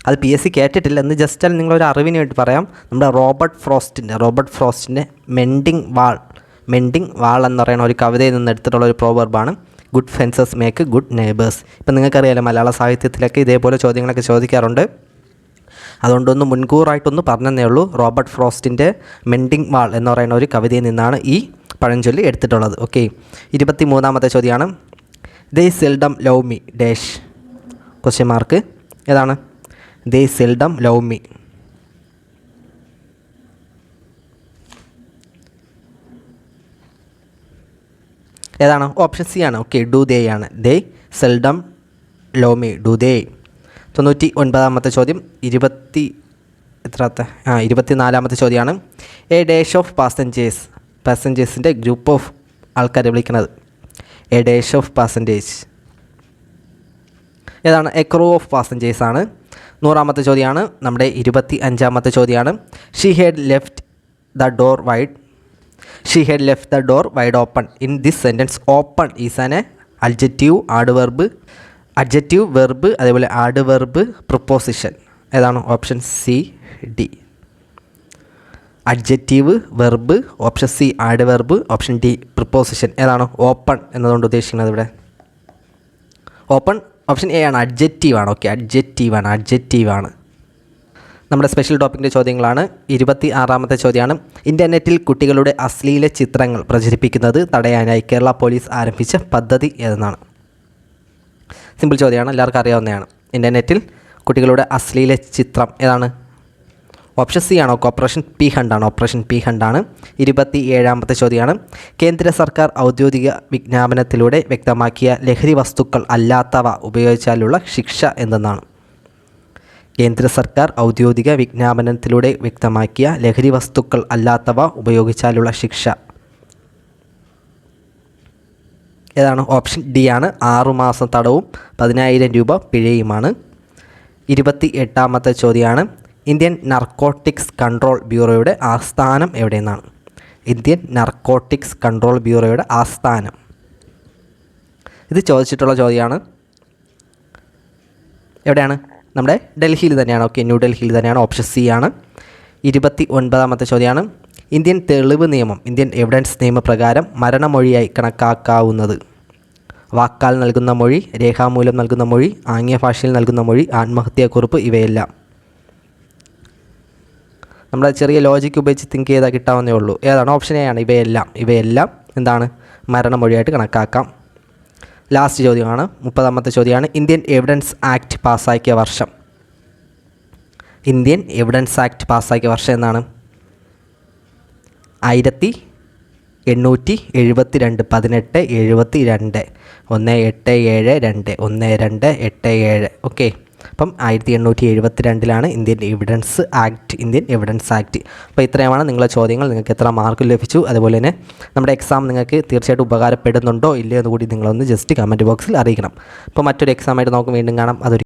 Speaker 1: അത് PSC കേട്ടിട്ടില്ല എന്ന് ജസ്റ്റ് നിങ്ങളൊരു അറിവിന് വേണ്ടി പറയാം. നമ്മുടെ റോബർട്ട് ഫ്രോസ്റ്റിൻ്റെ മെൻഡിങ് വാൾ എന്ന് പറയുന്ന ഒരു കവിതയിൽ നിന്ന് എടുത്തിട്ടുള്ള ഒരു പ്രോവർബാണ് good fences make good neighbours. ഇപ്പം നിങ്ങൾക്കറിയാലോ, മലയാള സാഹിത്യത്തിലൊക്കെ ഇതേപോലെ ചോദ്യങ്ങളൊക്കെ ചോദിക്കാറുണ്ട്. അതുകൊണ്ടൊന്ന് മുൻകൂറായിട്ടൊന്ന് പറഞ്ഞതേ ഉള്ളൂ. റോബർട്ട് ഫ്രോസ്റ്റിൻ്റെ മെൻഡിങ് വാൾ എന്ന് പറയുന്ന ഒരു കവിതയിൽ നിന്നാണ് ഈ പഴഞ്ചൊല്ലി എടുത്തിട്ടുള്ളത്. ഓക്കെ, 23ാമത്തെ ചോദ്യമാണ്, they seldom love me dash question mark. ഏതാണ്? They seldom love me. ഏതാണ്? ഓപ്ഷൻ സി ആണ്. ഓക്കെ, ഡു ദേ ആണ്. They seldom love me, do they. 99ാമത്തെ ചോദ്യം 24ാമത്തെ ചോദ്യമാണ്. എ ഡേഷ് ഓഫ് പാസഞ്ചേഴ്സിൻ്റെ ഗ്രൂപ്പ് ഓഫ് ആൾക്കാരെ വിളിക്കുന്നത്. എ ഡേഷ് ഓഫ് പാസഞ്ചേഴ്സ് ഏതാണ്? എ ക്രൂ ഓഫ് പാസഞ്ചേഴ്സ് ആണ്. 100ാമത്തെ ചോദ്യമാണ്. നമ്മുടെ 25ാമത്തെ ചോദ്യമാണ്. She had left the door wide open. In this sentence open is an adjective, verb, അതേപോലെ ആഡ്വെർബ്, പ്രിപ്പോസിഷൻ. ഏതാണ്? Option C, D. Adjective, verb, option C adverb, option D preposition. ഏതാണ് open എന്നതുകൊണ്ട് ഉദ്ദേശിക്കുന്നത് ഇവിടെ? ഓപ്പൺ ഓപ്ഷൻ എ ആണ്. അഡ്ജക്റ്റീവാണ്. Okay, അഡ്ജക്റ്റീവാണ്. നമ്മുടെ special ടോപ്പിക്കിൻ്റെ ചോദ്യങ്ങളാണ്. 26ാമത്തെ ചോദ്യമാണ്. ഇൻ്റർനെറ്റിൽ കുട്ടികളുടെ അശ്ലീല ചിത്രങ്ങൾ പ്രചരിപ്പിക്കുന്നത് തടയാനായി കേരള പോലീസ് ആരംഭിച്ച പദ്ധതി ഏതെന്നാണ്? സിമ്പിൾ ചോദ്യമാണ്, എല്ലാവർക്കും അറിയാവുന്നതാണ്. ഇൻ്റർനെറ്റിൽ കുട്ടികളുടെ അശ്ലീല ചിത്രം ഏതാണ്? ഓപ്ഷൻ സി ആണ്. ഓപ്പറേഷൻ പി ഹണ്ടാണ്. 27ാമത്തെ ചോദ്യമാണ്. കേന്ദ്ര സർക്കാർ ഔദ്യോഗിക വിജ്ഞാപനത്തിലൂടെ വ്യക്തമാക്കിയ ലഹരി വസ്തുക്കൾ അല്ലാത്തവ ഉപയോഗിച്ചാലുള്ള ശിക്ഷ എന്തെന്നാണ്? കേന്ദ്ര സർക്കാർ ഔദ്യോഗിക വിജ്ഞാപനത്തിലൂടെ വ്യക്തമാക്കിയ ലഹരി വസ്തുക്കൾ അല്ലാത്തവ ഉപയോഗിച്ചാലുള്ള ശിക്ഷ ഏതാണ്? ഓപ്ഷൻ ഡി ആണ്. 6 മാസം തടവും 10,000 രൂപ പിഴയുമാണ്. 28ാമത്തെ ചോദ്യമാണ്. ഇന്ത്യൻ നർക്കോട്ടിക്സ് കൺട്രോൾ ബ്യൂറോയുടെ ആസ്ഥാനം എവിടെയെന്നാണ്? ഇന്ത്യൻ നർക്കോട്ടിക്സ് കൺട്രോൾ ബ്യൂറോയുടെ ആസ്ഥാനം. ഇത് ചോദിച്ചിട്ടുള്ള ചോദ്യമാണ്. എവിടെയാണ്? നമ്മുടെ ഡൽഹിയിൽ തന്നെയാണ്. ഓക്കെ, ന്യൂഡൽഹിയിൽ തന്നെയാണ്. ഓപ്ഷൻ സി ആണ്. 29ാമത്തെ ചോദ്യമാണ്. ഇന്ത്യൻ തെളിവ് നിയമം, ഇന്ത്യൻ എവിഡൻസ് നിയമപ്രകാരം മരണമൊഴിയായി കണക്കാക്കാവുന്നത്? വാക്കാൽ നൽകുന്ന മൊഴി, രേഖാമൂലം നൽകുന്ന മൊഴി, ആംഗ്യഭാഷയിൽ നൽകുന്ന മൊഴി, ആത്മഹത്യാക്കുറിപ്പ്, ഇവയെല്ലാം. നമ്മൾ ചെറിയ ലോജിക്ക് ഉപയോഗിച്ച് തിങ്ക് ചെയ്താൽ കിട്ടാവുന്നേ ഉള്ളൂ. ഏതാണ്? ഓപ്ഷൻ എ ആണ്. ഇവയെല്ലാം എന്താണ്? മരണമൊഴിയായിട്ട് കണക്കാക്കാം. ലാസ്റ്റ് ചോദ്യമാണ്. 30ാമത്തെ ചോദ്യമാണ്. ഇന്ത്യൻ എവിഡൻസ് ആക്ട് പാസ്സാക്കിയ വർഷം? ഇന്ത്യൻ എവിഡൻസ് ആക്ട് പാസ്സാക്കിയ വർഷം എന്നാണ്? 1872. 1872. 1872. ഓക്കെ, അപ്പം 1872 ഇന്ത്യൻ എവിഡൻസ് ആക്ട്. അപ്പോൾ ഇത്രയുമാണ് നിങ്ങളുടെ ചോദ്യങ്ങൾ. നിങ്ങൾക്ക് എത്ര മാർക്ക് ലഭിച്ചു, അതുപോലെ തന്നെ നമ്മുടെ എക്സാം നിങ്ങൾക്ക് തീർച്ചയായിട്ടും ഉപകാരപ്പെടുന്നുണ്ടോ ഇല്ലയോ എന്ന് കൂടി നിങ്ങളൊന്ന് ജസ്റ്റ് കമൻറ്റ് ബോക്സിൽ അറിയിക്കണം. അപ്പോൾ മറ്റൊരു എക്സാമായിട്ട് നമുക്ക് വീണ്ടും കാണാം. അതൊരു